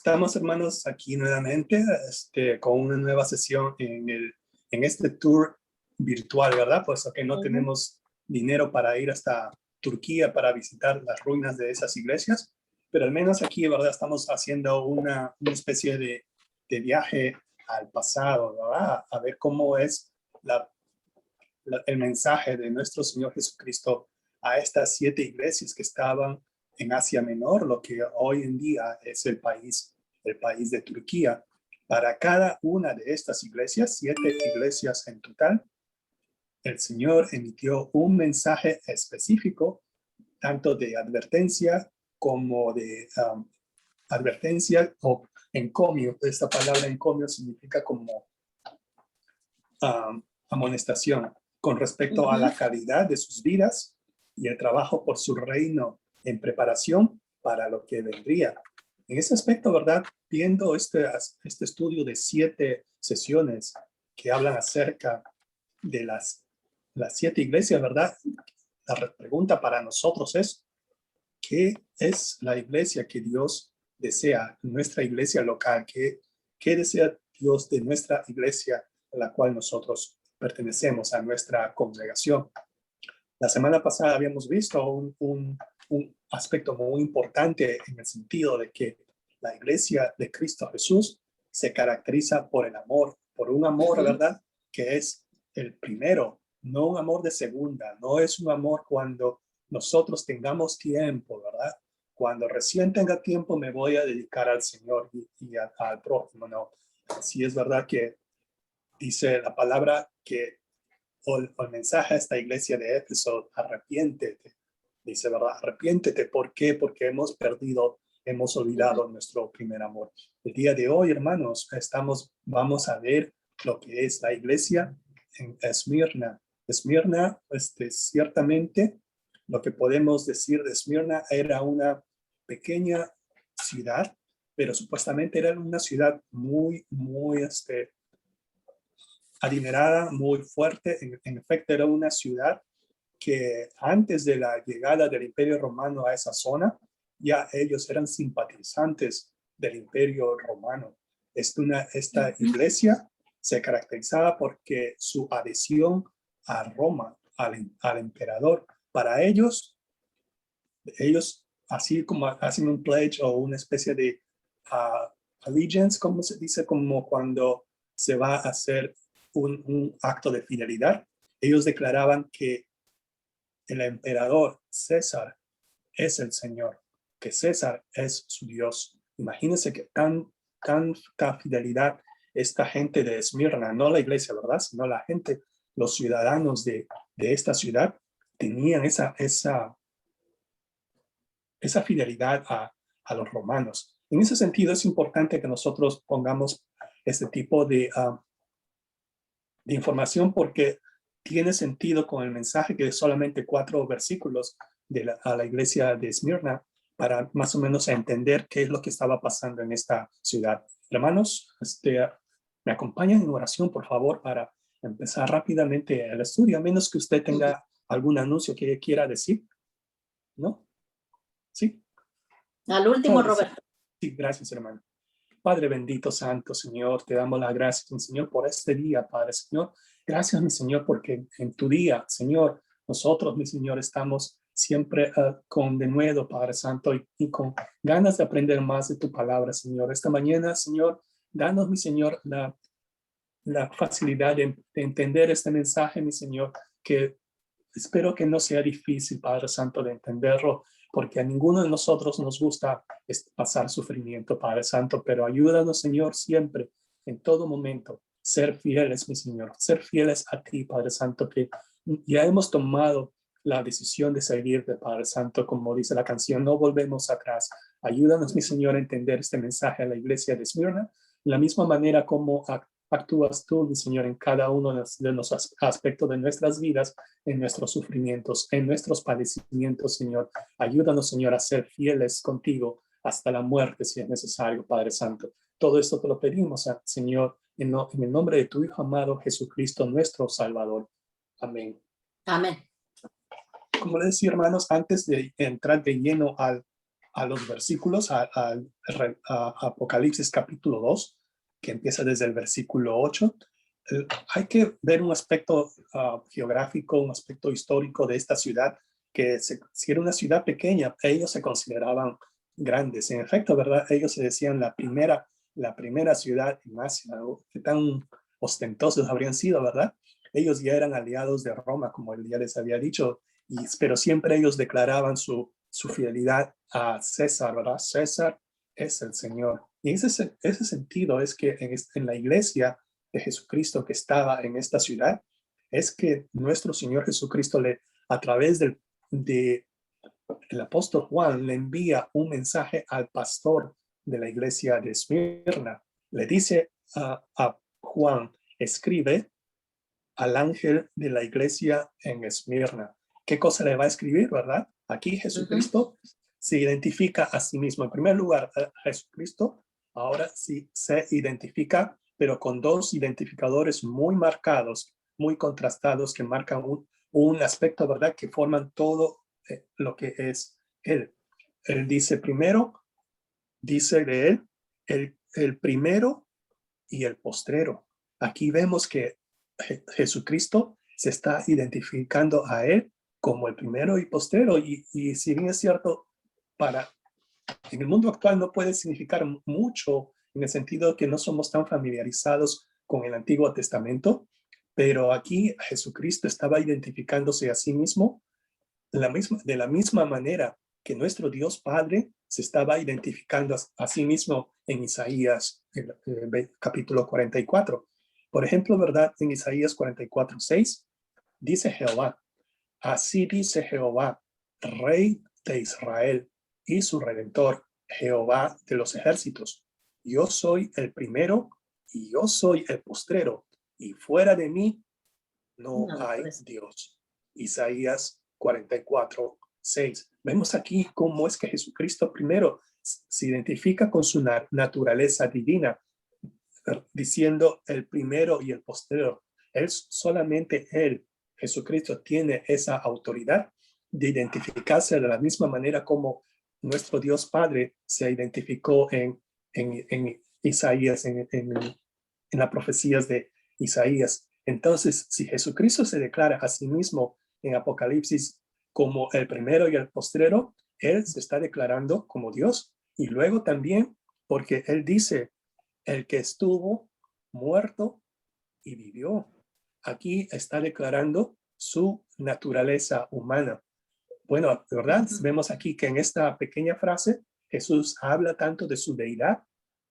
Estamos, hermanos, aquí nuevamente con una nueva sesión en este tour virtual, ¿verdad? Puesto que no tenemos dinero para ir hasta Turquía para visitar las ruinas de esas iglesias, pero al menos aquí, ¿verdad? Estamos haciendo una especie de viaje al pasado, ¿verdad? A ver cómo es el mensaje de nuestro Señor Jesucristo a estas 7 iglesias que estaban en Asia Menor, lo que hoy en día es el país de Turquía. Para cada una de estas iglesias, 7 iglesias en total, el Señor emitió un mensaje específico, tanto de advertencia como de advertencia o encomio. Esta palabra encomio significa como amonestación con respecto a la calidad de sus vidas y el trabajo por su reino en preparación para lo que vendría. En ese aspecto, ¿verdad? Viendo este estudio de 7 sesiones que hablan acerca de las 7 iglesias, ¿verdad? La pregunta para nosotros es, ¿qué es la iglesia que Dios desea? Nuestra iglesia local, ¿qué desea Dios de nuestra iglesia a la cual nosotros pertenecemos, a nuestra congregación? La semana pasada habíamos visto un aspecto muy importante en el sentido de que la iglesia de Cristo Jesús se caracteriza por el amor, por un amor, ¿verdad? Que es el primero, no un amor de segunda, no es un amor cuando nosotros tengamos tiempo, ¿verdad? Cuando recién tenga tiempo me voy a dedicar al Señor y al prójimo, no. Sí es verdad que dice la palabra que o el mensaje a esta iglesia de Éfeso, arrepiéntete. Dice, ¿verdad? Arrepiéntete. ¿Por qué? Porque hemos olvidado nuestro primer amor. El día de hoy, hermanos, vamos a ver lo que es la iglesia en Esmirna. Esmirna, ciertamente, lo que podemos decir de Esmirna era una pequeña ciudad, pero supuestamente era una ciudad muy, adinerada, muy fuerte. En efecto, era una ciudad que antes de la llegada del Imperio Romano a esa zona, ya ellos eran simpatizantes del Imperio Romano. Esta iglesia se caracterizaba porque su adhesión a Roma, al emperador. Para ellos así como hacen un pledge o una especie de allegiance, como se dice, como cuando se va a hacer un acto de fidelidad, ellos declaraban que el emperador César es el Señor, que César es su Dios. Imagínense que tanta fidelidad esta gente de Esmirna, no la iglesia, ¿verdad? Sino la gente, los ciudadanos de esta ciudad tenían esa fidelidad a los romanos. En ese sentido es importante que nosotros pongamos este tipo de información porque tiene sentido con el mensaje que es solamente 4 versículos a la iglesia de Esmirna para más o menos entender qué es lo que estaba pasando en esta ciudad. Hermanos, me acompañan en oración, por favor, para empezar rápidamente el estudio, a menos que usted tenga algún anuncio que quiera decir, ¿no? ¿Sí? Al último, Roberto. Sí, gracias, hermano. Padre bendito, santo, Señor, te damos las gracias, mi Señor, por este día, Padre, Señor. Gracias, mi Señor, porque en tu día, Señor, nosotros, mi Señor, estamos siempre con denuedo, Padre Santo, y con ganas de aprender más de tu palabra, Señor. Esta mañana, Señor, danos, mi Señor, la facilidad de entender este mensaje, mi Señor, que espero que no sea difícil, Padre Santo, de entenderlo, porque a ninguno de nosotros nos gusta pasar sufrimiento, Padre Santo, pero ayúdanos, Señor, siempre, en todo momento, ser fieles, mi Señor, ser fieles a ti, Padre Santo, que ya hemos tomado la decisión de seguirte, Padre Santo, como dice la canción, no volvemos atrás. Ayúdanos, mi Señor, a entender este mensaje a la iglesia de Esmirna, de la misma manera como actúas tú, mi Señor, en cada uno de los aspectos de nuestras vidas, en nuestros sufrimientos, en nuestros padecimientos, Señor. Ayúdanos, Señor, a ser fieles contigo hasta la muerte, si es necesario, Padre Santo. Todo esto te lo pedimos, Señor, en el nombre de tu Hijo amado, Jesucristo, nuestro Salvador. Amén. Amén. Como les decía, hermanos, antes de entrar de lleno al a los versículos, a Apocalipsis capítulo 2, que empieza desde el versículo 8, hay que ver un aspecto geográfico, un aspecto histórico de esta ciudad, que si era una ciudad pequeña, ellos se consideraban grandes. En efecto, ¿verdad? Ellos se decían la primera ciudad en Asia. ¿Qué tan ostentosos habrían sido, verdad? Ellos ya eran aliados de Roma, como ya les había dicho, pero siempre ellos declaraban su fidelidad a César, ¿verdad? César es el Señor. Y ese sentido es que en la iglesia de Jesucristo que estaba en esta ciudad, es que nuestro Señor Jesucristo a través del apóstol Juan le envía un mensaje al pastor de la iglesia de Esmirna. Le dice a Juan, escribe al ángel de la iglesia en Esmirna. ¿Qué cosa le va a escribir, verdad? Aquí Jesucristo se identifica a sí mismo. En primer lugar, Jesucristo ahora sí se identifica, pero con dos identificadores muy marcados, muy contrastados, que marcan un aspecto, ¿verdad?, que forman todo lo que es Él. Él dice primero, dice de Él, el primero y el postrero. Aquí vemos que Jesucristo se está identificando a Él como el primero y postrero. Y si bien es cierto, en el mundo actual no puede significar mucho en el sentido que no somos tan familiarizados con el Antiguo Testamento, pero aquí Jesucristo estaba identificándose a sí mismo de la misma manera que nuestro Dios Padre se estaba identificando a sí mismo en Isaías capítulo 44. Por ejemplo, ¿verdad? En Isaías 44:6 dice Jehová, así dice Jehová, Rey de Israel y su Redentor, Jehová de los ejércitos. Yo soy el primero y yo soy el postrero, y fuera de mí no hay Dios. Isaías 44:6. Vemos aquí cómo es que Jesucristo primero se identifica con su naturaleza divina, diciendo el primero y el postrero. Solamente Él, Jesucristo, tiene esa autoridad de identificarse de la misma manera como nuestro Dios Padre se identificó en Isaías, en las profecías de Isaías. Entonces, si Jesucristo se declara a sí mismo en Apocalipsis como el primero y el postrero, Él se está declarando como Dios. Y luego también, porque Él dice, el que estuvo muerto y vivió. Aquí está declarando su naturaleza humana. Bueno, ¿verdad? Vemos aquí que en esta pequeña frase Jesús habla tanto de su deidad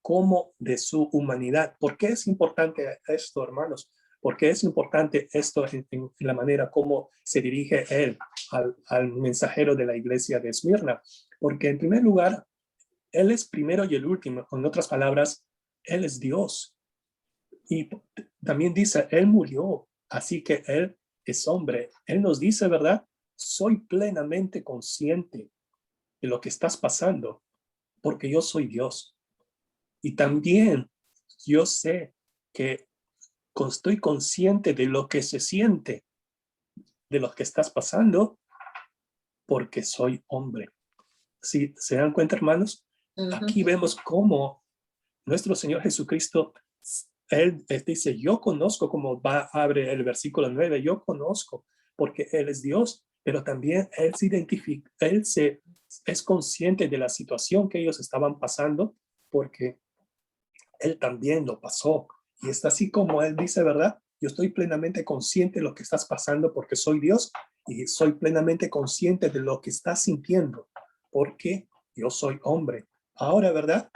como de su humanidad. ¿Por qué es importante esto, hermanos? ¿Por qué es importante esto en la manera como se dirige Él al mensajero de la iglesia de Esmirna? Porque en primer lugar, Él es primero y el último. Con otras palabras, Él es Dios. Y también dice, Él murió, así que Él es hombre. Él nos dice, ¿verdad? Soy plenamente consciente de lo que estás pasando, porque yo soy Dios. Y también yo sé que estoy consciente de lo que se siente, de lo que estás pasando, porque soy hombre. Si se dan cuenta, hermanos, aquí vemos cómo nuestro Señor Jesucristo, Él dice, yo conozco, como abre el versículo 9, yo conozco, porque Él es Dios, pero también Él se identifica, es consciente de la situación que ellos estaban pasando, porque Él también lo pasó. Y está así como Él dice, ¿verdad? Yo estoy plenamente consciente de lo que estás pasando porque soy Dios y soy plenamente consciente de lo que estás sintiendo porque yo soy hombre. Ahora, ¿verdad?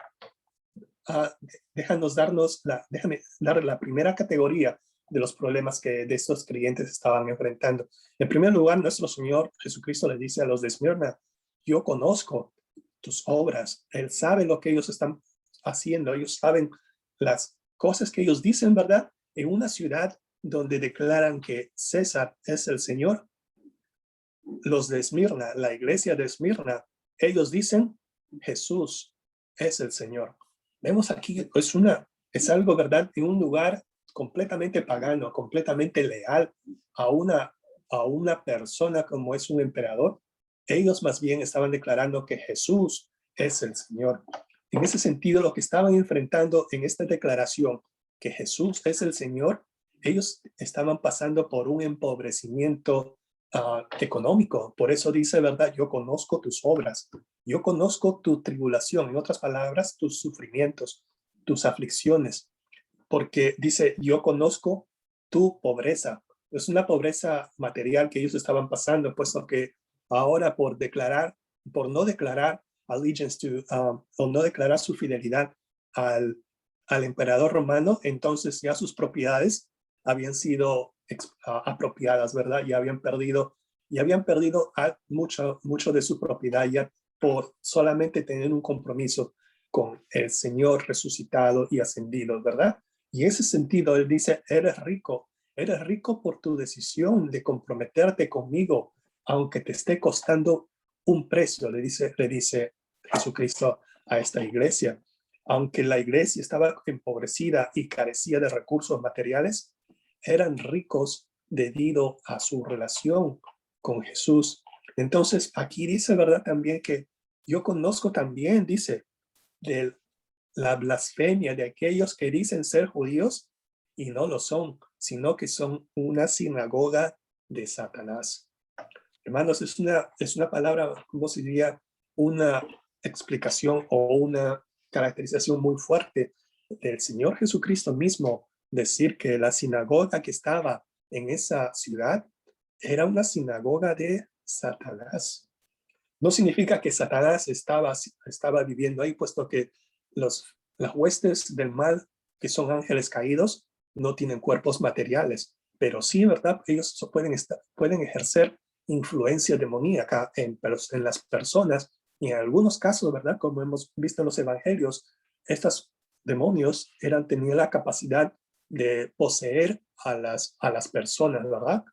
Déjame dar la primera categoría de los problemas que de estos creyentes estaban enfrentando. En primer lugar, nuestro Señor Jesucristo le dice a los de Esmirna, yo conozco tus obras. Él sabe lo que ellos están haciendo. Ellos saben las cosas que ellos dicen, ¿verdad? En una ciudad donde declaran que César es el Señor, los de Esmirna, la iglesia de Esmirna, ellos dicen Jesús es el Señor. Vemos aquí, es algo, ¿verdad? En un lugar completamente pagano, completamente leal a una persona como es un emperador. Ellos más bien estaban declarando que Jesús es el Señor. En ese sentido, lo que estaban enfrentando en esta declaración, que Jesús es el Señor, ellos estaban pasando por un empobrecimiento económico. Por eso dice, ¿verdad? Yo conozco tus obras, yo conozco tu tribulación, en otras palabras, tus sufrimientos, tus aflicciones, porque dice, yo conozco tu pobreza. Es una pobreza material que ellos estaban pasando, puesto que ahora por no declarar allegiance o no declarar su fidelidad al emperador romano, entonces ya sus propiedades habían sido apropiadas, ¿verdad? Y habían perdido mucho de su propiedad ya por solamente tener un compromiso con el Señor resucitado y ascendido, ¿verdad? Y en ese sentido, él dice, eres rico por tu decisión de comprometerte conmigo, aunque te esté costando un precio, le dice Jesucristo a esta iglesia. Aunque la iglesia estaba empobrecida y carecía de recursos materiales, eran ricos debido a su relación con Jesús. Entonces, aquí dice, ¿verdad? También que yo conozco también, dice, de la blasfemia de aquellos que dicen ser judíos y no lo son, sino que son una sinagoga de Satanás. Hermanos, es una palabra, ¿cómo se diría? Una explicación o una caracterización muy fuerte del Señor Jesucristo mismo, decir que la sinagoga que estaba en esa ciudad era una sinagoga de Satanás. No significa que Satanás estaba viviendo ahí, puesto que las huestes del mal, que son ángeles caídos, no tienen cuerpos materiales, pero sí, ¿verdad? Ellos pueden ejercer influencia demoníaca en las personas, y en algunos casos, ¿verdad? Como hemos visto en los evangelios, estos demonios tenían la capacidad de poseer a las personas, ¿verdad?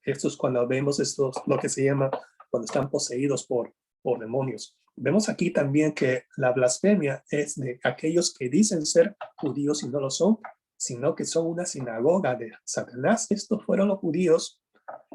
Esto es cuando vemos lo que se llama cuando están poseídos por demonios. Vemos aquí también que la blasfemia es de aquellos que dicen ser judíos y no lo son, sino que son una sinagoga de Satanás. Estos fueron los judíos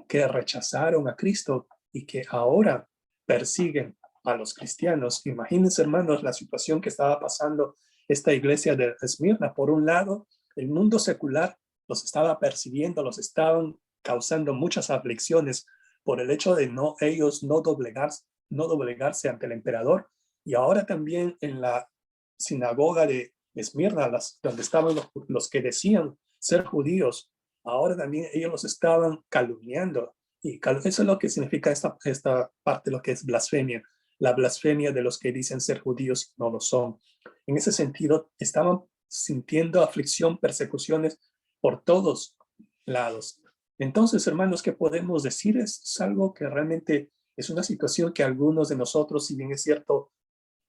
que rechazaron a Cristo y que ahora persiguen a los cristianos. Imagínense, hermanos, la situación que estaba pasando esta iglesia de Esmirna. Por un lado, el mundo secular los estaba persiguiendo, los estaban causando muchas aflicciones por el hecho de ellos no doblegarse ante el emperador. Y ahora también en la sinagoga de Esmirna, donde estaban los que decían ser judíos, ahora también ellos los estaban calumniando. Y eso es lo que significa esta parte, lo que es blasfemia. La blasfemia de los que dicen ser judíos no lo son. En ese sentido, estaban sintiendo aflicción, persecuciones por todos lados. Entonces, hermanos, ¿qué podemos decir? Es algo que realmente es una situación que algunos de nosotros, si bien es cierto,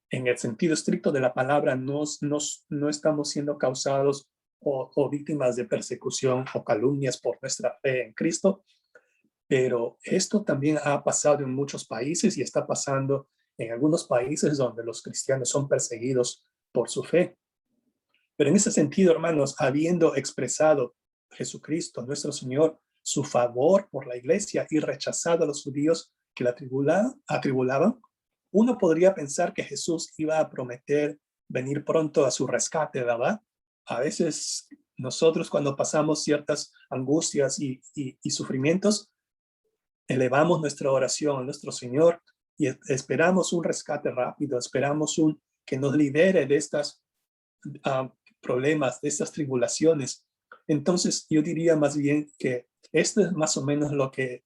en el sentido estricto de la palabra, no estamos siendo causados o víctimas de persecución o calumnias por nuestra fe en Cristo, pero esto también ha pasado en muchos países y está pasando en algunos países donde los cristianos son perseguidos por su fe. Pero en ese sentido, hermanos, habiendo expresado Jesucristo, nuestro Señor, su favor por la iglesia y rechazado a los judíos que la atribulaban, uno podría pensar que Jesús iba a prometer venir pronto a su rescate, ¿verdad? A veces nosotros cuando pasamos ciertas angustias y sufrimientos, elevamos nuestra oración a nuestro Señor y esperamos un rescate rápido, esperamos que nos libere de estos problemas, de estas tribulaciones. Entonces yo diría más bien que esto es más o menos lo que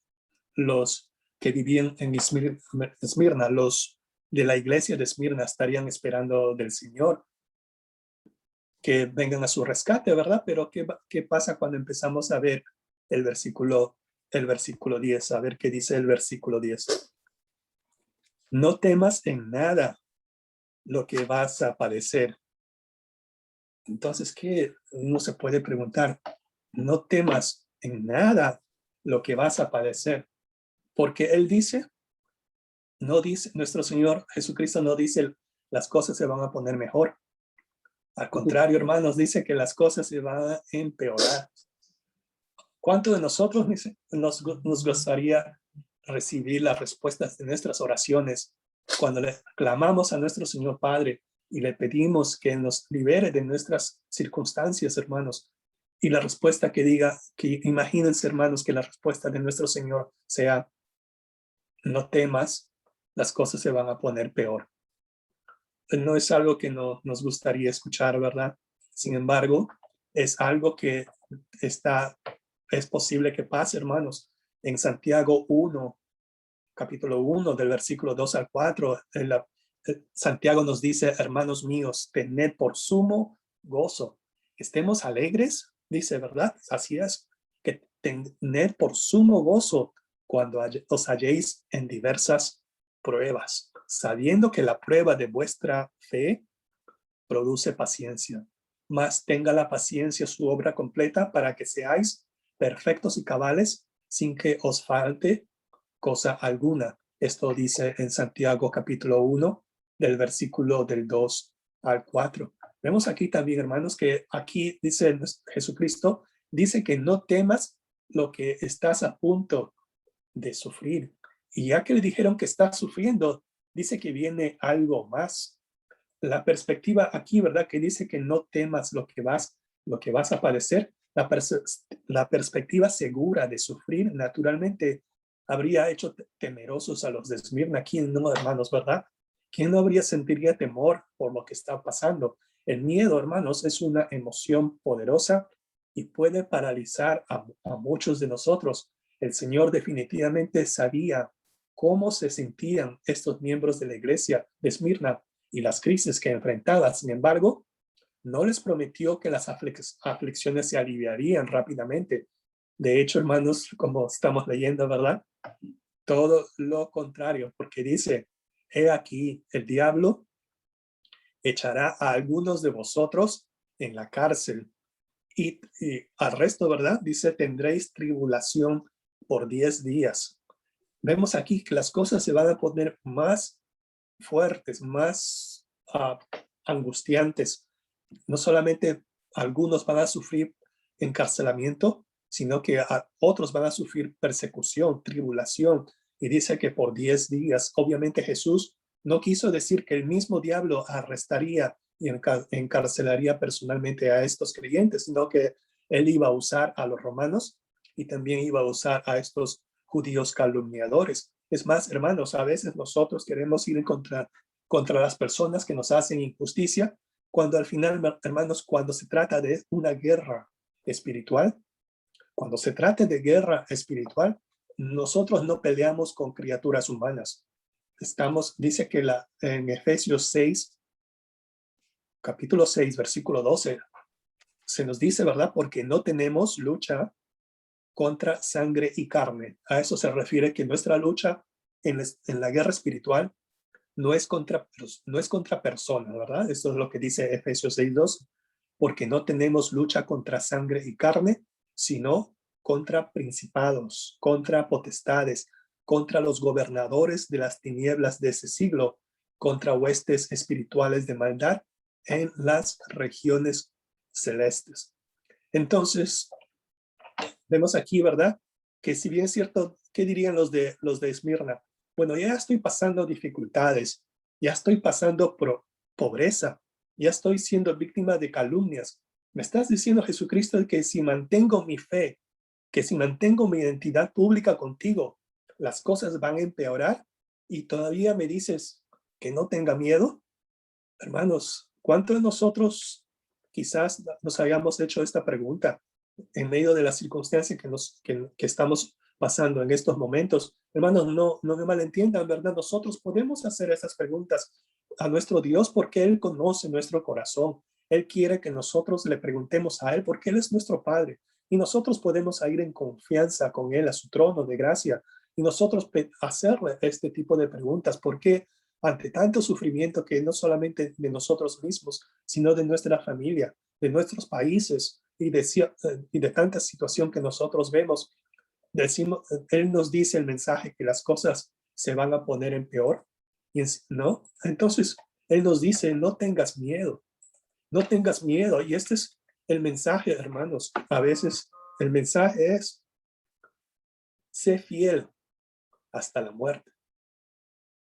los que vivían en Esmirna, los de la iglesia de Esmirna, estarían esperando del Señor que vengan a su rescate, ¿verdad? Pero ¿qué pasa cuando empezamos a ver el versículo 10? A ver qué dice el versículo 10. No temas en nada lo que vas a padecer. Entonces, ¿qué uno se puede preguntar? No temas en nada lo que vas a padecer, porque Él dice, no dice, nuestro Señor Jesucristo no dice las cosas se van a poner mejor. Al contrario, hermanos, dice que las cosas se van a empeorar. ¿Cuánto de nosotros nos gustaría recibir las respuestas de nuestras oraciones Cuando le clamamos a nuestro Señor Padre y le pedimos que nos libere de nuestras circunstancias, hermanos, y la respuesta que diga, que imagínense, hermanos, que la respuesta de nuestro Señor sea, no temas, las cosas se van a poner peor. No es algo que no nos gustaría escuchar, ¿verdad? Sin embargo, es algo que es posible que pase, hermanos. En Santiago 1, capítulo 1, del versículo 2 al 4, Santiago nos dice, hermanos míos, tened por sumo gozo. Estemos alegres, dice, ¿verdad? Así es, que tened por sumo gozo cuando os halléis en diversas pruebas, sabiendo que la prueba de vuestra fe produce paciencia. Mas tenga la paciencia su obra completa para que seáis perfectos y cabales sin que os falte cosa alguna. Esto dice en Santiago capítulo 1 del versículo del 2 al 4. Vemos aquí también, hermanos, que aquí dice Jesucristo, dice que no temas lo que estás a punto de sufrir. Y ya que le dijeron que está sufriendo, dice que viene algo más. La perspectiva aquí, ¿verdad? Que dice que no temas lo que vas a padecer. La perspectiva segura de sufrir, naturalmente, habría hecho temerosos a los de Esmirna. ¿Quién no, hermanos, verdad? ¿Quién no sentiría temor por lo que está pasando? El miedo, hermanos, es una emoción poderosa y puede paralizar a muchos de nosotros. El Señor definitivamente sabía cómo se sentían estos miembros de la iglesia de Esmirna y las crisis que enfrentaba. Sin embargo, no les prometió que las aflicciones se aliviarían rápidamente. De hecho, hermanos, como estamos leyendo, ¿verdad? Todo lo contrario, porque dice, he aquí, el diablo echará a algunos de vosotros en la cárcel y al resto, ¿verdad? Dice, tendréis tribulación por 10 días. Vemos aquí que las cosas se van a poner más fuertes, más angustiantes. No solamente algunos van a sufrir encarcelamiento, sino que otros van a sufrir persecución, tribulación. Y dice que por 10 días, obviamente Jesús no quiso decir que el mismo diablo arrestaría y encarcelaría personalmente a estos creyentes, sino que él iba a usar a los romanos y también iba a usar a estos judíos calumniadores. Es más, hermanos, a veces nosotros queremos ir contra las personas que nos hacen injusticia, cuando al final, hermanos, cuando se trata de una guerra espiritual, cuando se trata de guerra espiritual, nosotros no peleamos con criaturas humanas. Dice que en Efesios 6, capítulo 6, versículo 12, se nos dice, ¿verdad? Porque no tenemos lucha contra sangre y carne. A eso se refiere que nuestra lucha en la guerra espiritual no es contra personas, ¿verdad? Eso es lo que dice Efesios 6:2, porque no tenemos lucha contra sangre y carne, sino contra principados, contra potestades, contra los gobernadores de las tinieblas de ese siglo, contra huestes espirituales de maldad en las regiones celestes. Entonces, vemos aquí, ¿verdad? Que si bien es cierto, ¿qué dirían los de Esmirna? Bueno, ya estoy pasando dificultades, ya estoy pasando pobreza, ya estoy siendo víctima de calumnias. Me estás diciendo, Jesucristo, que si mantengo mi fe, que si mantengo mi identidad pública contigo, las cosas van a empeorar y todavía me dices que no tenga miedo. Hermanos, ¿cuántos de nosotros quizás nos hayamos hecho esta pregunta en medio de las circunstancias que estamos pasando en estos momentos? Hermanos, no me malentiendan, ¿verdad? Nosotros podemos hacer esas preguntas a nuestro Dios porque Él conoce nuestro corazón. Él quiere que nosotros le preguntemos a Él porque Él es nuestro Padre. Y nosotros podemos ir en confianza con Él a su trono de gracia y nosotros hacerle este tipo de preguntas. ¿Por qué? Ante tanto sufrimiento que no solamente de nosotros mismos, sino de nuestra familia, de nuestros países y de tanta situación que nosotros vemos, Él nos dice el mensaje que las cosas se van a poner en peor, ¿no? Entonces, Él nos dice, no tengas miedo, no tengas miedo. Y este es el mensaje, hermanos. A veces el mensaje es, sé fiel hasta la muerte.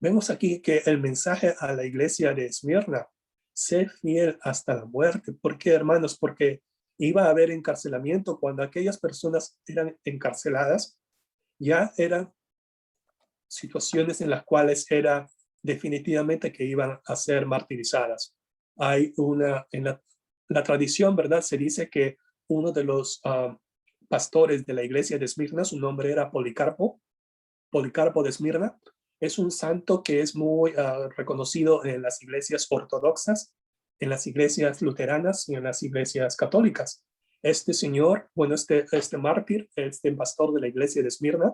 Vemos aquí que el mensaje a la iglesia de Esmirna, sé fiel hasta la muerte. ¿Por qué, hermanos? Porque iba a haber encarcelamiento. Cuando aquellas personas eran encarceladas, ya eran situaciones en las cuales era definitivamente que iban a ser martirizadas. Hay en la tradición, ¿verdad? Se dice que uno de los pastores de la iglesia de Esmirna, su nombre era Policarpo de Esmirna. Es un santo que es muy reconocido en las iglesias ortodoxas, en las iglesias luteranas y en las iglesias católicas. Este señor, bueno, este mártir, este pastor de la iglesia de Esmirna,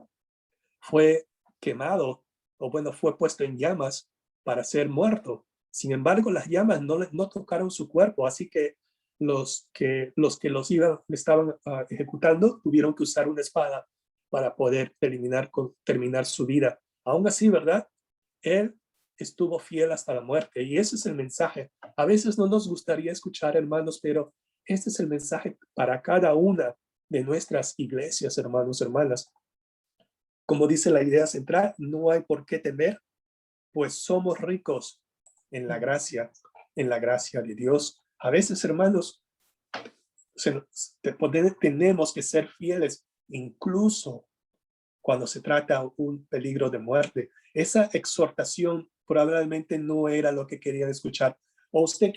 fue quemado, o bueno, fue puesto en llamas para ser muerto. Sin embargo, las llamas no tocaron su cuerpo, así que los que estaban ejecutando tuvieron que usar una espada para poder terminar su vida. Aún así, ¿verdad? Él estuvo fiel hasta la muerte, y ese es el mensaje. A veces no nos gustaría escuchar, hermanos, pero este es el mensaje para cada una de nuestras iglesias, hermanos, hermanas. Como dice la idea central, no hay por qué temer, pues somos ricos en la gracia de Dios. A veces, hermanos, tenemos que ser fieles, incluso cuando se trata de un peligro de muerte. Esa exhortación probablemente no era lo que querían escuchar. O usted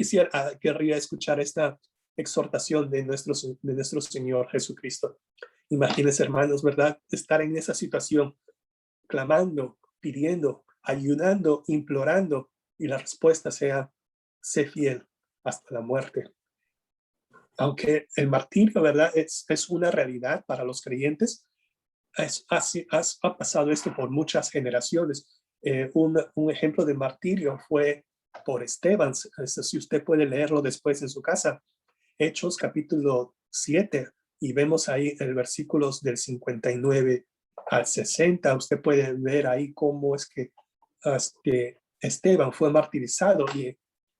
querría escuchar esta exhortación de nuestro Señor Jesucristo. Imagínense, hermanos, ¿verdad? Estar en esa situación, clamando, pidiendo, ayunando, implorando, y la respuesta sea, sé fiel hasta la muerte. Aunque el martirio, ¿verdad? Es una realidad para los creyentes. Ha pasado esto por muchas generaciones. Un ejemplo de martirio fue por Esteban. Si usted puede leerlo después en su casa. Hechos capítulo 7, y vemos ahí el versículos del 59 al 60. Usted puede ver ahí cómo es que Esteban fue martirizado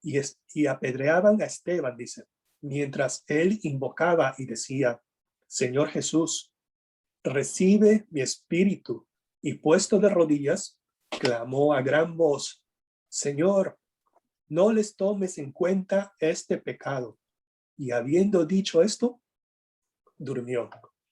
y apedreaban a Esteban, dice, mientras él invocaba y decía, Señor Jesús, recibe mi espíritu. Y puesto de rodillas, clamó a gran voz, Señor, no les tomes en cuenta este pecado. Y habiendo dicho esto, durmió.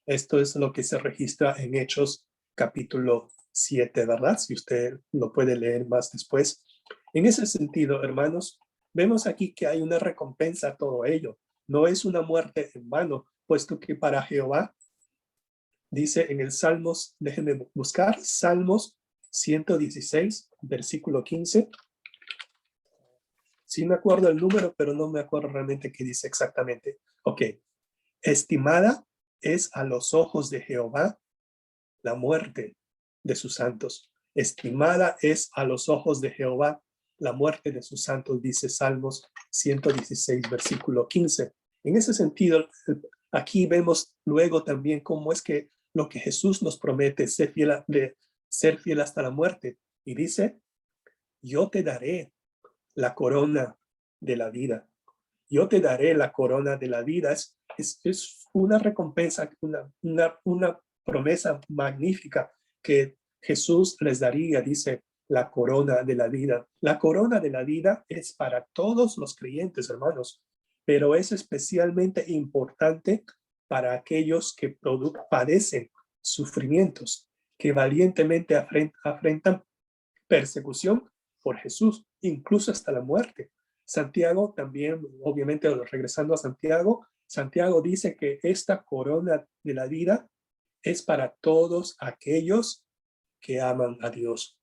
Esto es lo que se registra en Hechos capítulo 7, ¿verdad? Si usted lo puede leer más después. En ese sentido, hermanos, vemos aquí que hay una recompensa a todo ello. No es una muerte en vano, puesto que para Jehová, dice en el Salmos, déjenme buscar, Salmos 116, versículo 15. Sí me acuerdo el número, pero no me acuerdo realmente qué dice exactamente. Ok. Estimada es a los ojos de Jehová la muerte de sus santos. Estimada es a los ojos de Jehová la muerte de sus santos, dice Salmos 116, versículo 15. En ese sentido, aquí vemos luego también cómo es que lo que Jesús nos promete, ser fiel hasta la muerte. Y dice, yo te daré la corona de la vida. Yo te daré la corona de la vida. Es una recompensa, una promesa magnífica que Jesús les daría, dice, la corona de la vida. La corona de la vida es para todos los creyentes, hermanos, pero es especialmente importante para aquellos que padecen sufrimientos, que valientemente afrentan persecución por Jesús, incluso hasta la muerte. Santiago también, obviamente regresando a Santiago, Santiago dice que esta corona de la vida es para todos aquellos que aman a Dios.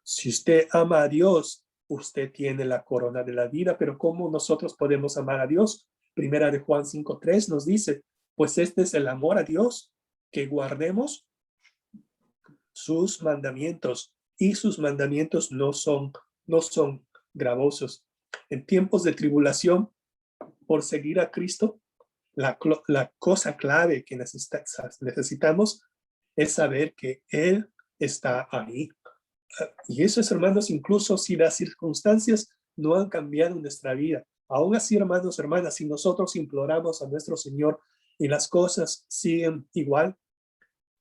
Si usted ama a Dios, usted tiene la corona de la vida, pero ¿cómo nosotros podemos amar a Dios? Primera de Juan 5:3 nos dice, pues este es el amor a Dios, que guardemos sus mandamientos, y sus mandamientos no son gravosos. En tiempos de tribulación, por seguir a Cristo, la cosa clave que necesitamos es saber que Él está ahí. Y eso es, hermanos, incluso si las circunstancias no han cambiado en nuestra vida. Aún así, hermanos, hermanas, si nosotros imploramos a nuestro Señor y las cosas siguen igual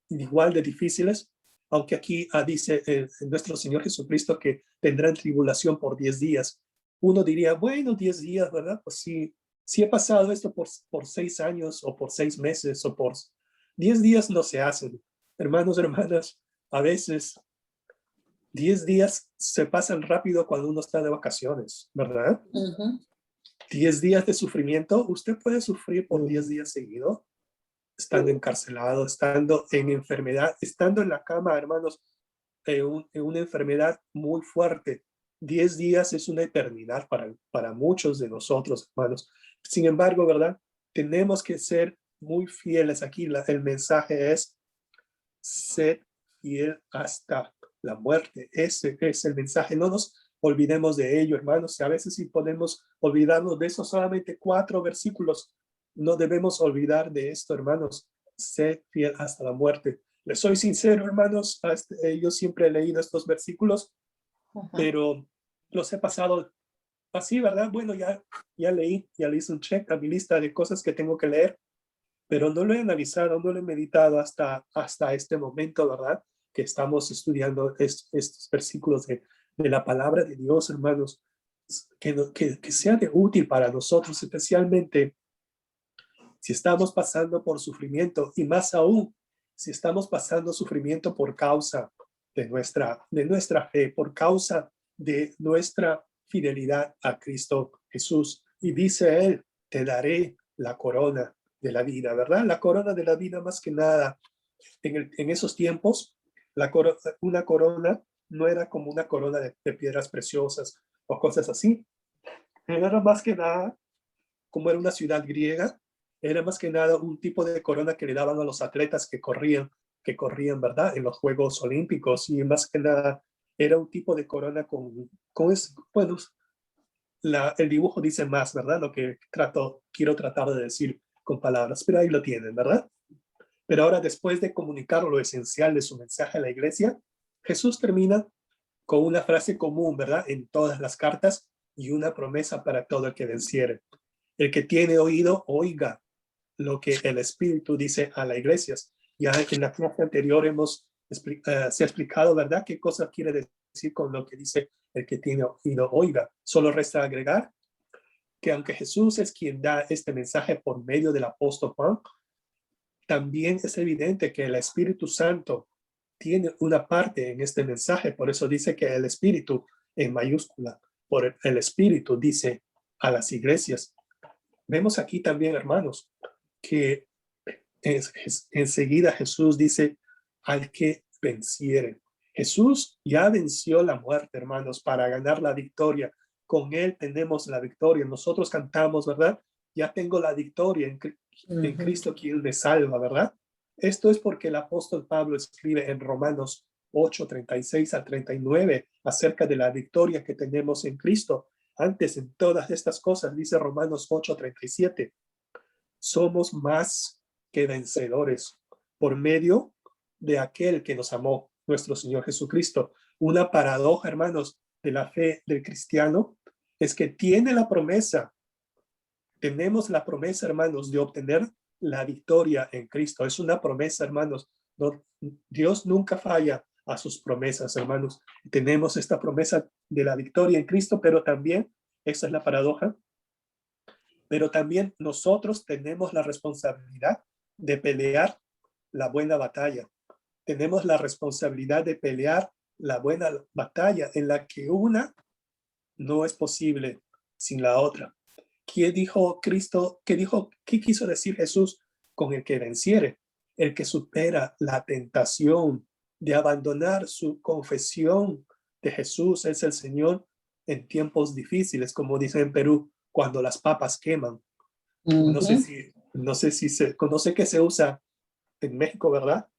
de difíciles, aunque aquí dice nuestro Señor Jesucristo que tendrán tribulación por 10 días. Uno diría, bueno, 10 días, ¿verdad? Pues sí, si he pasado esto por 6 años o por 6 meses o por 10 días no se hacen. Hermanos, hermanas, a veces 10 días se pasan rápido cuando uno está de vacaciones, ¿verdad? 10 días de sufrimiento, usted puede sufrir por 10 días seguidos, estando encarcelado, estando en enfermedad, estando en la cama, hermanos, en una enfermedad muy fuerte. 10 días es una eternidad para muchos de nosotros, hermanos. Sin embargo, ¿verdad? Tenemos que ser muy fieles aquí. El mensaje es ser fiel hasta la muerte. Ese es el mensaje. No nos olvidemos de ello, hermanos. A veces si podemos olvidarnos de esos solamente 4 versículos, no debemos olvidar de esto, hermanos. Ser fiel hasta la muerte. Les soy sincero, hermanos, yo siempre he leído estos versículos, pero los he pasado así, ¿verdad? Bueno, ya leí, ya le hice un check a mi lista de cosas que tengo que leer, pero no lo he analizado, no lo he meditado hasta este momento, ¿verdad? Que estamos estudiando estos versículos de la palabra de Dios, hermanos, que sea de útil para nosotros, especialmente si estamos pasando por sufrimiento y más aún si estamos pasando sufrimiento por causa de nuestra fe, por causa de nuestra fidelidad a Cristo Jesús. Y dice él, te daré la corona de la vida, ¿verdad? La corona de la vida más que nada. En esos tiempos, una corona no era como una corona de piedras preciosas o cosas así. Era más que nada, como era una ciudad griega, era más que nada un tipo de corona que le daban a los atletas que corrían, ¿verdad? En los Juegos Olímpicos, y más que nada era un tipo de corona bueno, el dibujo dice más, ¿verdad? Lo que quiero tratar de decir con palabras, pero ahí lo tienen, ¿verdad? Pero ahora, después de comunicar lo esencial de su mensaje a la iglesia, Jesús termina con una frase común, ¿verdad? En todas las cartas y una promesa para todo el que venciere. El que tiene oído, oiga lo que el Espíritu dice a las iglesias. Ya en la clase anterior se ha explicado, ¿verdad? ¿Qué cosa quiere decir con lo que dice el que tiene oído, oiga? Solo resta agregar que aunque Jesús es quien da este mensaje por medio del apóstol Juan, también es evidente que el Espíritu Santo tiene una parte en este mensaje. Por eso dice que el Espíritu, en mayúscula, por el Espíritu dice a las iglesias. Vemos aquí también, hermanos, que enseguida Jesús dice al que venciere. Jesús ya venció la muerte, hermanos, para ganar la victoria. Con él tenemos la victoria. Nosotros cantamos, ¿verdad? Ya tengo la victoria en Cristo quien me salva, ¿verdad? Esto es porque el apóstol Pablo escribe en Romanos 8:36 a 39 acerca de la victoria que tenemos en Cristo. Antes, en todas estas cosas, dice Romanos 8:37, somos más que vencedores por medio de aquel que nos amó, nuestro Señor Jesucristo. Una paradoja, hermanos, de la fe del cristiano es que tenemos la promesa, hermanos, de obtener la victoria en Cristo. Es una promesa, hermanos. Dios nunca falla a sus promesas, hermanos. Tenemos esta promesa de la victoria en Cristo, pero también, esa es la paradoja, pero también nosotros tenemos la responsabilidad de pelear la buena batalla. Tenemos la responsabilidad de pelear la buena batalla en la que una no es posible sin la otra. ¿Qué dijo Cristo? ¿Qué quiso decir Jesús con el que venciere? El que supera la tentación de abandonar su confesión de Jesús es el Señor en tiempos difíciles, como dicen en Perú, cuando las papas queman. No sé si se conoce que se usa en México, ¿verdad?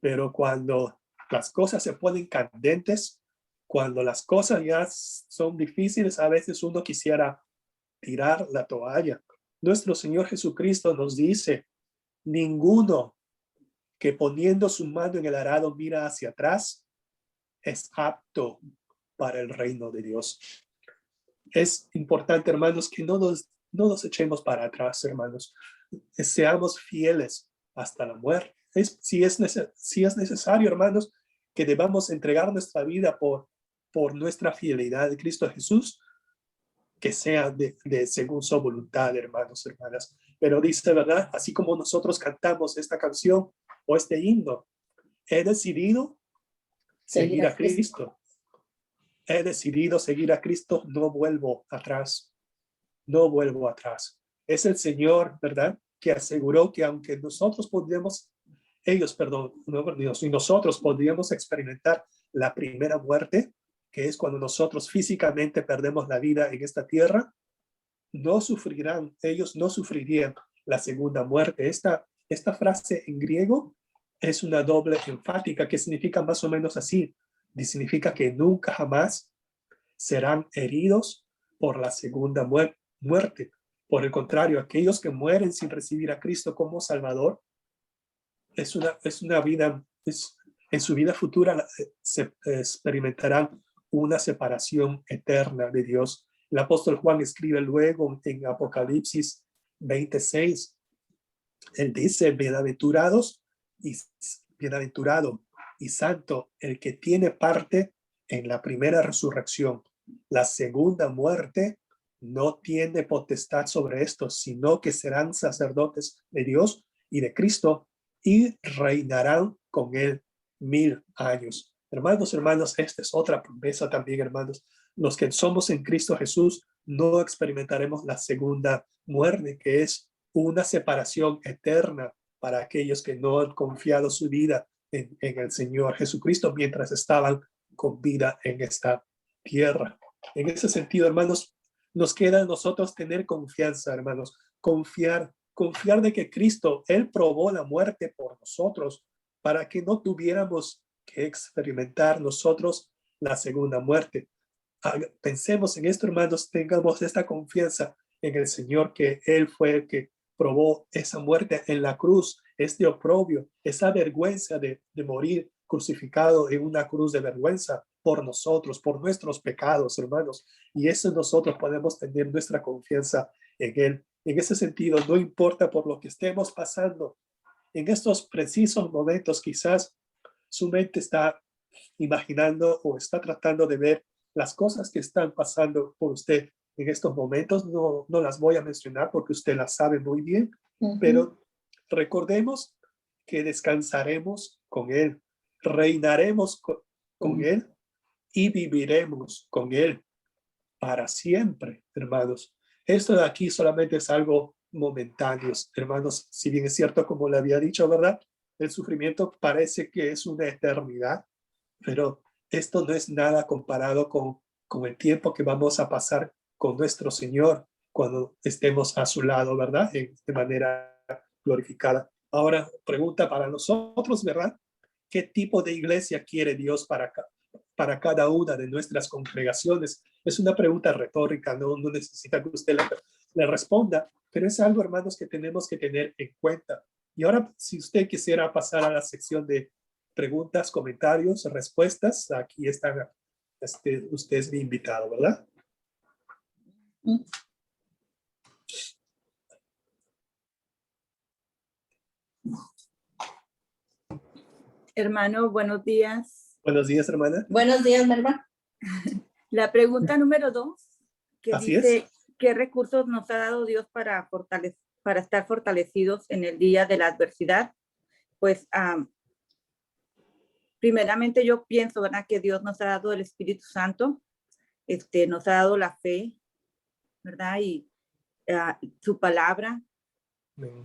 Pero cuando las cosas se ponen candentes, cuando las cosas ya son difíciles, a veces uno quisiera tirar la toalla. Nuestro Señor Jesucristo nos dice, ninguno que poniendo su mano en el arado mira hacia atrás es apto para el reino de Dios. Es importante, hermanos, que no nos echemos para atrás, hermanos. Seamos fieles hasta la muerte. Si es necesario, hermanos, que debamos entregar nuestra vida por nuestra fidelidad de Cristo Jesús, que sea según su voluntad, hermanos, hermanas. Pero dice, ¿verdad? Así como nosotros cantamos esta canción o este himno, he decidido seguir a Cristo. He decidido seguir a Cristo, no vuelvo atrás. No vuelvo atrás. Es el Señor, ¿verdad?, que aseguró que aunque nosotros podríamos, nosotros podríamos experimentar la primera muerte, que es cuando nosotros físicamente perdemos la vida en esta tierra, ellos no sufrirían la segunda muerte. Esta frase en griego es una doble enfática que significa más o menos así. Significa que nunca jamás serán heridos por la segunda muerte. Por el contrario, aquellos que mueren sin recibir a Cristo como Salvador, es una vida, en su vida futura se experimentarán una separación eterna de Dios. El apóstol Juan escribe luego en Apocalipsis 26, él dice, bienaventurado y santo el que tiene parte en la primera resurrección. La segunda muerte no tiene potestad sobre estos, sino que serán sacerdotes de Dios y de Cristo y reinarán con él 1000 años. Hermanos, esta es otra promesa también, hermanos. Los que somos en Cristo Jesús no experimentaremos la segunda muerte, que es una separación eterna para aquellos que no han confiado su vida en el Señor Jesucristo mientras estaban con vida en esta tierra. En ese sentido, hermanos, nos queda a nosotros tener confianza, hermanos, confiar de que Cristo, Él probó la muerte por nosotros para que no tuviéramos que experimentar nosotros la segunda muerte. Pensemos en esto, hermanos, tengamos esta confianza en el Señor, que Él fue el que probó esa muerte en la cruz, este oprobio, esa vergüenza de morir crucificado en una cruz de vergüenza por nosotros, por nuestros pecados, hermanos. Y eso nosotros podemos tener nuestra confianza en Él. En ese sentido, no importa por lo que estemos pasando, en estos precisos momentos quizás su mente está imaginando o está tratando de ver las cosas que están pasando por usted en estos momentos. No las voy a mencionar porque usted las sabe muy bien, pero recordemos que descansaremos con Él, reinaremos con Él y viviremos con Él para siempre, hermanos. Esto de aquí solamente es algo momentáneo, hermanos. Si bien es cierto, como le había dicho, ¿verdad? El sufrimiento parece que es una eternidad, pero esto no es nada comparado con el tiempo que vamos a pasar con nuestro Señor cuando estemos a su lado, ¿verdad? De manera glorificada. Ahora, pregunta para nosotros, ¿verdad? ¿Qué tipo de iglesia quiere Dios para cada una de nuestras congregaciones? Es una pregunta retórica, no necesita que usted le responda, pero es algo, hermanos, que tenemos que tener en cuenta. Y ahora, si usted quisiera pasar a la sección de preguntas, comentarios, respuestas, aquí está, usted es mi invitado, ¿verdad? Hermano, buenos días. Buenos días, hermana. Buenos días, Melba. La pregunta número 2, que Así dice, es. ¿qué recursos nos ha dado Dios para estar fortalecidos en el día de la adversidad? Pues, primeramente yo pienso, ¿verdad?, que Dios nos ha dado el Espíritu Santo, nos ha dado la fe, ¿verdad? Y su palabra,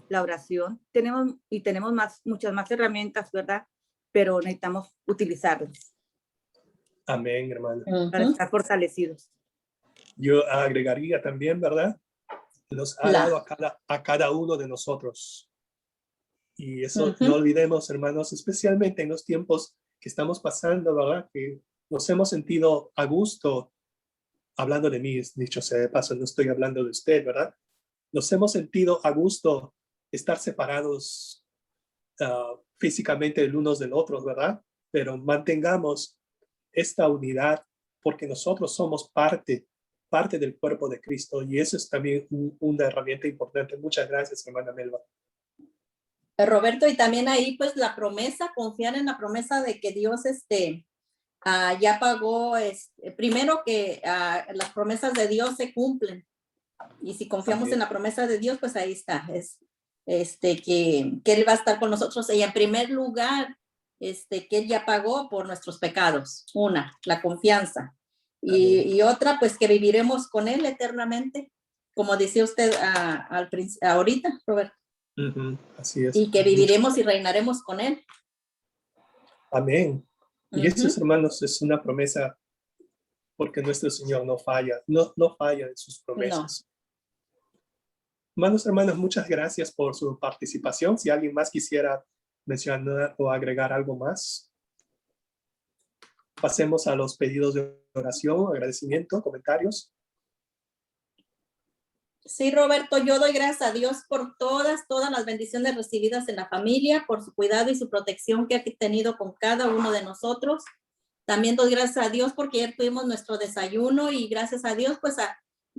la oración. Tenemos muchas más herramientas, ¿verdad? Pero necesitamos utilizarlas. Amén, hermano. Para estar fortalecidos. Yo agregaría también, ¿verdad? Nos ha dado a cada uno de nosotros. Y eso no olvidemos, hermanos, especialmente en los tiempos que estamos pasando, ¿verdad? Que nos hemos sentido a gusto, hablando de mí, dicho sea de paso, no estoy hablando de usted, ¿verdad? Nos hemos sentido a gusto estar separados físicamente el unos del otro, ¿verdad? Pero mantengamos esta unidad porque nosotros somos parte del cuerpo de Cristo y eso es también una herramienta importante. Muchas gracias, hermana Melba. Roberto, y también ahí pues la promesa, confiar en la promesa de que Dios ya pagó, primero que las promesas de Dios se cumplen. Y si confiamos Amén. en la promesa de Dios, pues ahí está, que Él va a estar con nosotros. Y en primer lugar, que Él ya pagó por nuestros pecados. Una, la confianza. Y otra, pues que viviremos con Él eternamente, como decía usted ahorita, Roberto. Así es. Y que viviremos y reinaremos con Él. Amén. Y eso, hermanos, es una promesa, porque nuestro Señor no falla, no falla en sus promesas. Hermanos, hermanas, muchas gracias por su participación. Si alguien más quisiera mencionar o agregar algo más, pasemos a los pedidos de oración, agradecimiento, comentarios. Sí, Roberto, yo doy gracias a Dios por todas las bendiciones recibidas en la familia, por su cuidado y su protección que ha tenido con cada uno de nosotros. También doy gracias a Dios porque ayer tuvimos nuestro desayuno y gracias a Dios pues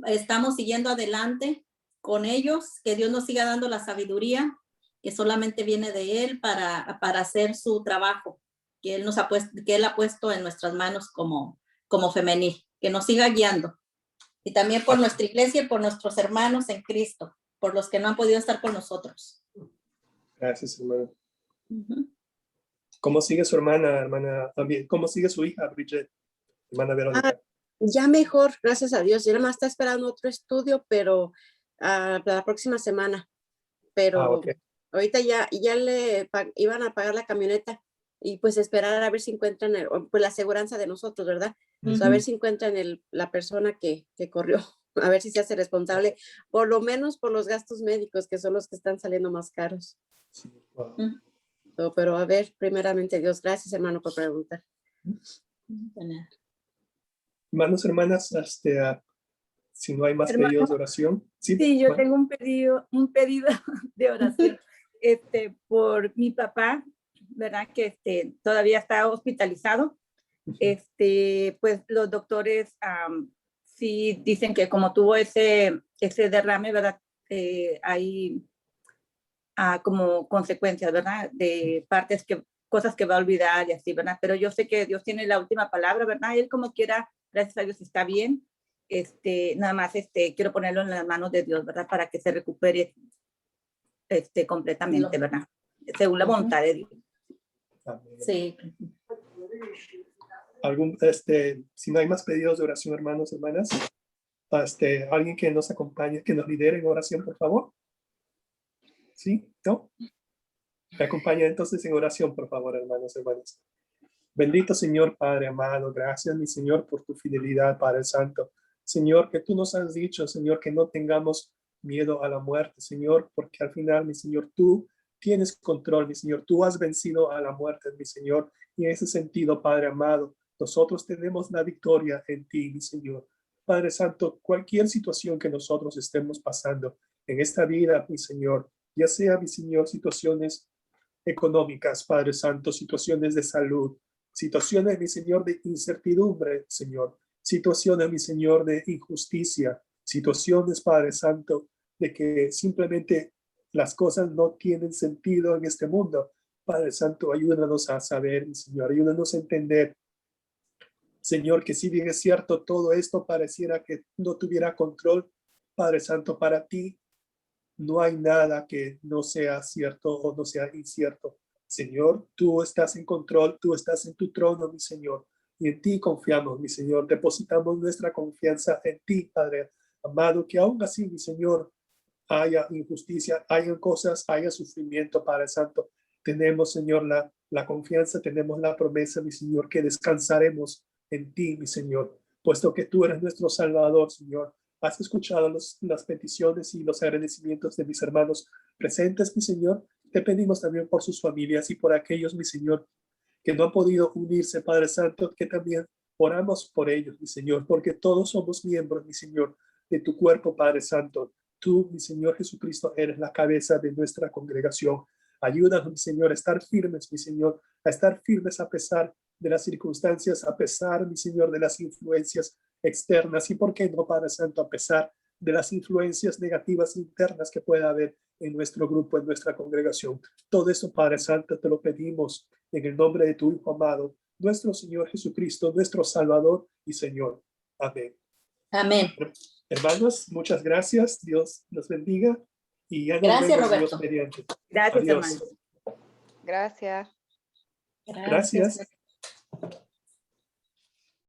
estamos siguiendo adelante con ellos. Que Dios nos siga dando la sabiduría que solamente viene de Él para hacer su trabajo que Él ha puesto en nuestras manos como femenil. Que nos siga guiando. Y también por nuestra iglesia y por nuestros hermanos en Cristo, por los que no han podido estar con nosotros. Gracias, hermano. ¿Cómo sigue su hermana? ¿Cómo sigue su hija, Bridget? Hermana Verónica. Ya mejor, gracias a Dios. Ya nada más está esperando otro estudio, pero la próxima semana. Pero Okay. ahorita ya le iban a pagar la camioneta y pues esperar a ver si encuentran pues la aseguranza de nosotros, ¿verdad? A ver si encuentran la persona que corrió, a ver si se hace responsable, por lo menos por los gastos médicos, que son los que están saliendo más caros. Sí, wow. Pero a ver, primeramente Dios, gracias hermano por preguntar. Hermanos, hermanas, si no hay más pedidos de oración. Sí, yo tengo un pedido de oración por mi papá, ¿verdad? Que todavía está hospitalizado. Pues los doctores sí dicen que como tuvo ese derrame, ¿verdad? Hay como consecuencias, ¿verdad? De cosas que va a olvidar y así, ¿verdad? Pero yo sé que Dios tiene la última palabra, ¿verdad? Y él como quiera, gracias a Dios está bien. Nada más quiero ponerlo en las manos de Dios, ¿verdad? Para que se recupere completamente, ¿verdad? Según la voluntad de Dios. Sí. Si no hay más pedidos de oración, hermanos, hermanas, alguien que nos acompañe, que nos lidere en oración, por favor. ¿Sí? ¿No? Me acompaña entonces en oración, por favor, hermanos, hermanas. Bendito Señor, Padre amado, gracias, mi Señor, por tu fidelidad, Padre Santo. Señor, que tú nos has dicho, Señor, que no tengamos miedo a la muerte, Señor, porque al final, mi Señor, tú tienes control, mi Señor. Tú has vencido a la muerte, mi Señor. Y en ese sentido, Padre amado, nosotros tenemos la victoria en ti, mi Señor. Padre Santo, cualquier situación que nosotros estemos pasando en esta vida, mi Señor, ya sea, mi Señor, situaciones económicas, Padre Santo, situaciones de salud, situaciones, mi Señor, de incertidumbre, Señor, situaciones, mi Señor, de injusticia, situaciones, Padre Santo, de que simplemente las cosas no tienen sentido en este mundo. Padre Santo, ayúdanos a saber, mi Señor, ayúdanos a entender, Señor, que si bien es cierto, todo esto pareciera que no tuviera control, Padre Santo, para ti no hay nada que no sea cierto o no sea incierto. Señor, tú estás en control, tú estás en tu trono, mi Señor, y en ti confiamos, mi Señor. Depositamos nuestra confianza en ti, Padre amado, que aún así, mi Señor, haya injusticia, haya cosas, haya sufrimiento, Padre Santo. Tenemos, Señor, la confianza, tenemos la promesa, mi Señor, que descansaremos en ti, mi Señor, puesto que tú eres nuestro Salvador, Señor. Has escuchado las peticiones y los agradecimientos de mis hermanos presentes, mi Señor. Te pedimos también por sus familias y por aquellos, mi Señor, que no han podido unirse, Padre Santo, que también oramos por ellos, mi Señor, porque todos somos miembros, mi Señor, de tu cuerpo, Padre Santo. Tú, mi Señor Jesucristo, eres la cabeza de nuestra congregación. Ayúdanos, mi Señor, a estar firmes, mi Señor, a estar firmes a pesar de las circunstancias, a pesar, mi Señor, de las influencias externas y, ¿por qué no, Padre Santo, a pesar de las influencias negativas internas que pueda haber en nuestro grupo, en nuestra congregación. Todo eso, Padre Santo, te lo pedimos en el nombre de tu Hijo amado, nuestro Señor Jesucristo, nuestro Salvador y Señor. Amén. Amén. Hermanos, muchas gracias. Dios los bendiga. Y ya nos Gracias, vemos, Dios Roberto. mediante. Gracias, Adiós. hermano. Gracias. Gracias.